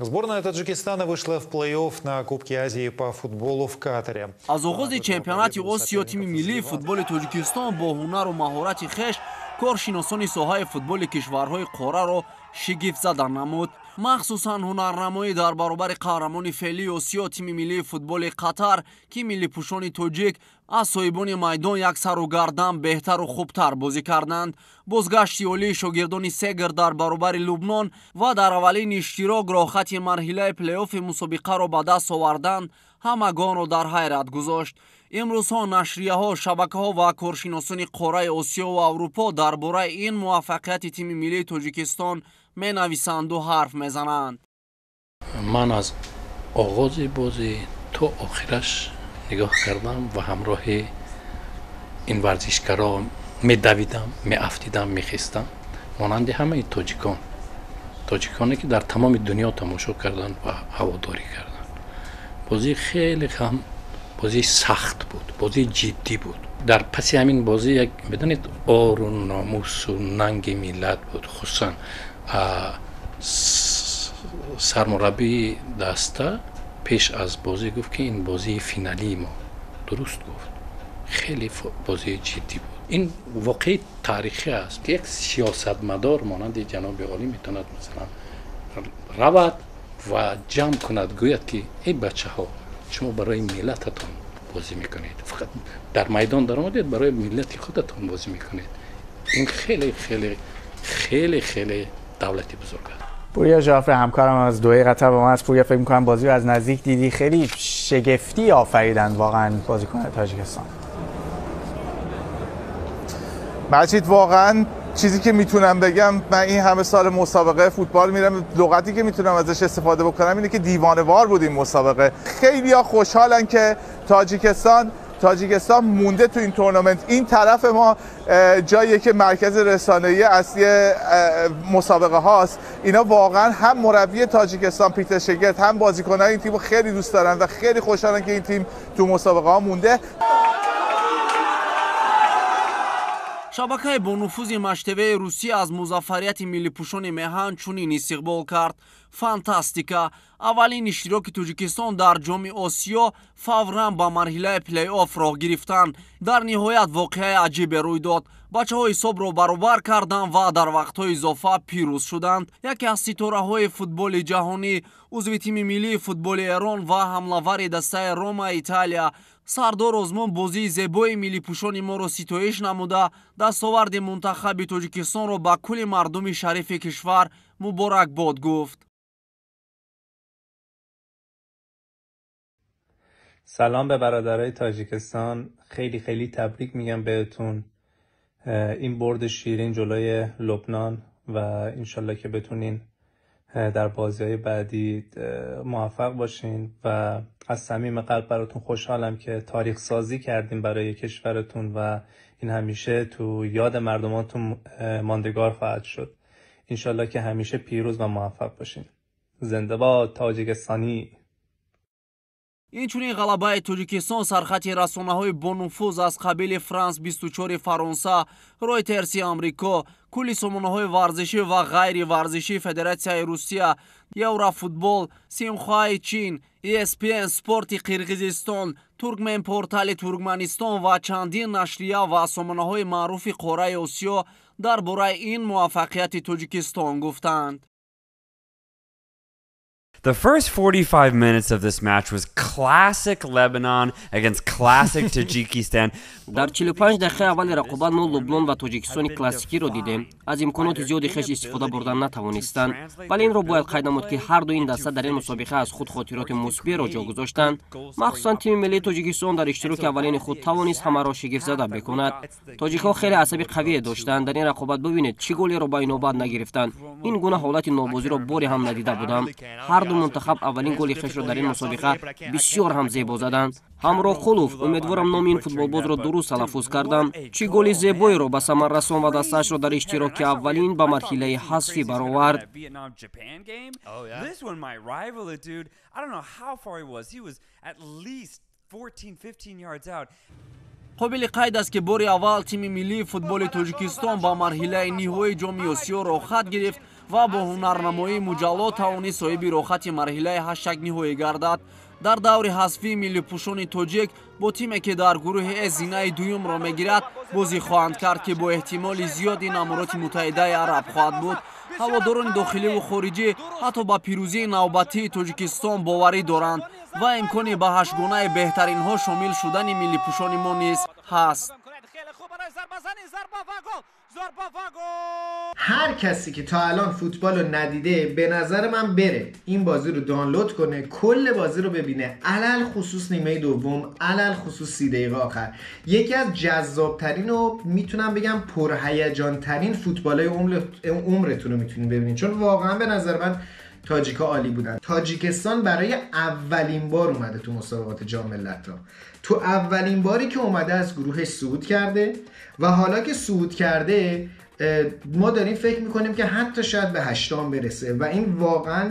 Сборная Таджикистана вышла в плей-офф на Кубке Азии по футболу в Катаре. از آغاز چمپیونات آسیا تیم ملی فوتبال تاجیکستان با هنر و مهارت خویش کارشناسان ساحه فوتبال کشورهای قاره را شگفت زده نمود. مخصوصا هنرنمایی در برابر قهرمان فعلی آسیا تیم ملی فوتبال قطر که ملی پوشان تاجیک از صاحبان میدان یک سر و گردن بهتر و خوبتر بازی کردند. بازگشت عالی شاگردان سگر در برابر لبنان و در اولین اشتراک را خط مرحله پلی‌آف مسابقه را به دست آوردند همگان را در حیرت گذاشت. امروزها نشریه‌ها، شبکه‌ها و کارشناسان قاره آسیا و اروپا درباره این موفقیت تیم ملی تاجیکستان می‌نویسند و حرف می‌زنند. من از آغاز بازی تا آخرش نگاه کردم و همراه این ورزشکارا می‌دویدم، می‌افتیدم، می‌خواستم مانند همه تاجیکانی که در تمام دنیا تماشا کردند و هواداری کردند. بازی خیلی هم بازی سخت بود، بازی جدی بود. در پس همین بازی یک بدونید آر و ناموس و ننگ ملت بود. خصوصا سرمربی دسته پیش از بازی گفت که این بازی فینالی ما درست گفت. خیلی بازی جدی بود. این واقعی تاریخی است که یک سیاستمدار مانند جناب عالی میتوند مثلا رود و جمع کند گوید که ای بچه ها شما برای ملتتون بازی میکنید، فقط در میدان در آمدید برای ملت خودتون بازی میکنید. این خیلی خیلی خیلی خیلی دولتی بزرگ است. پوریا جعفری همکارم از دوحه قطر با من از پوریا فکر میکنم بازی رو از نزدیک دیدی، خیلی شگفتی آفریدن واقعا بازیکن تاجیکستان. مجید واقعا چیزی که میتونم بگم، من این همه سال مسابقه فوتبال میرم، لغتی که میتونم ازش استفاده بکنم اینه که دیوانه‌وار بود این مسابقه. خیلی‌ها خوشحالن که تاجیکستان مونده تو این تورنمنت. این طرف ما جاییه که مرکز رسانه‌ای اصلی مسابقه هاست. اینا واقعا هم مربی تاجیکستان پیتر شگرد هم بازیکنان این تیمو خیلی دوست دارن و خیلی خوشحالن که این تیم تو مسابقه ها مونده. شبکه با نفوذ مشتبه روسیه از موفقیت ملی پوشان میهن چنین استقبال کرد: فانتاستیکا! اولین اشتراک تاجیکستان در جام آسیا فوراً با مرحله پلی آف راه گرفتند. در نهایت واقعه عجیب روی داد. بچه‌ها حساب را برابر کردند و در وقت‌های اضافه پیروز شدند. یکی از ستاره‌های فوتبال جهانی، عضو تیم ملی فوتبال ایران و حمله‌ور دسته روما ایتالیا سردار آزمون بازی زیبای ملی پوشان ما را ستایش نموده دستاورد منتخب تاجیکستان را به کل مردم شریف کشور مبارکباد گفت. سلام به برادرای تاجیکستان، خیلی خیلی تبریک میگم بهتون. این برد شیرین جلوی لبنان و انشالله که بتونین در بازی‌های بعدی موفق باشین و از صمیم قلب براتون خوشحالم که تاریخ سازی کردین برای کشورتون و این همیشه تو یاد مردماتون ماندگار خواهد شد. انشالله که همیشه پیروز و موفق باشین. زنده باد تاجیکستانی. اینچنین غلبه تاجیکستان سرخط رسانه‌های با نفوذ از قبیل فرانس 24 فرانسه، رویترز آمریکا، کل سامانه‌های ورزشی و غیر ورزشی فدراسیای روسیه، یورو فوتبال، سینخوای چین، ESPN سپورت قرقیزستان، ترکمن پورتال ترکمنستان و چندین نشریه و سامانه‌های معروف قاره آسیا درباره این موفقیت تاجیکستان گفتند. The first 45 minutes of this match was classic Lebanon against classic Tajikistan. در 45 دقیقه اول رقابت ما لبنان و تاجیکستان کلاسیکی رو دیدیم. از امکانات زیادی خیش استفاده بردن نتوانستند، ولی این رو باید قید نمود که هر دو این دسته در این مسابقه از خود خاطرات مثبت را جا گذاشتند. مخصوصا تیم ملی تاجیکستان در اشتراک اولین خود توانست همه را شگفت زده بکند. تاجیک‌ها خیلی عصبی قوی داشتند. در این رقابت ببینید چه گلی را با نوبت نگرفتند. این گونه حالت نابازی را باری هم ندیده بودم. هر دو منتخب اولین گل خیش را در این مسابقه بسیار هم زیبا زدند. همراه خلوف، امیدوارم نام این فوتبالباز را درست تلفظ کردم. چه گل زیبایی را به ثمر رساند و دستش را در اشتراک اولین به مرحله حذفی برآورد. قابل قید است که بار اول تیم ملی فوتبال تاجیکستان با مرحله نهایی جام آسیا را خط گرفت ва бо ҳунарнамоии муҷалло тавонист соҳиби рохати марҳилаи ҳаштаг ниҳоӣ гардад. Дар даври ҳазфии миллипӯшони тоҷик бо тиме ки дар гурӯҳи Э зинаи дуюмро мегирад бозӣ хоҳанд кард ки бо эҳтимоли зиёд ин Амороти Муттаҳидаи Араб хоҳад буд. ҳаводорони дохиливу хориҷӣ ҳатто ба пирӯзии навбатии Тоҷикистон боварӣ доранд ва имкони ба ҳаштгонаи беҳтаринҳо шомил шудани миллипӯшони мо низ ҳаст. هر کسی که تا الان فوتبال رو ندیده به نظر من بره این بازی رو دانلود کنه، کل بازی رو ببینه، علل خصوص نیمه دوم، علل خصوص 30 دقیقه آخر. یکی از جذابترین و میتونم بگم پرهیجان ترین فوتبالای عمرتون رو میتونید ببینید، چون واقعا به نظر من تاجیکا عالی بودن. تاجیکستان برای اولین بار اومده تو مسابقات جام ملت‌ها. تو اولین باری که اومده از گروهش صعود کرده و حالا که صعود کرده ما داریم فکر میکنیم که حتی شاید به هشتم برسه و این واقعا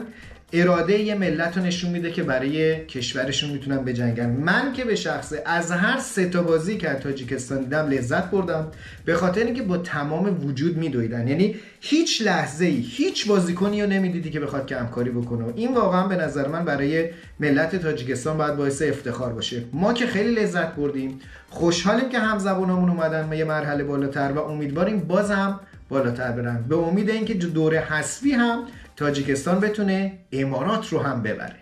اراده یه ملت رو نشون میده که برای کشورشون میتونن بجنگن. من که به شخصه از هر 3 تا بازی که تاجیکستان دیدم لذت بردم، به خاطر اینکه با تمام وجود میدویدن، یعنی هیچ لحظه‌ای هیچ بازیکنی رو نمیدیدی که بخواد کمکاری بکنه. این واقعا به نظر من برای ملت تاجیکستان باید باعث افتخار باشه. ما که خیلی لذت بردیم، خوشحالیم که همزبونامون اومدن یه مرحله بالاتر و امیدواریم بازم بالاتر برن، به امید اینکه دوره حذفی هم تاجیکستان بتونه امارات رو هم ببره.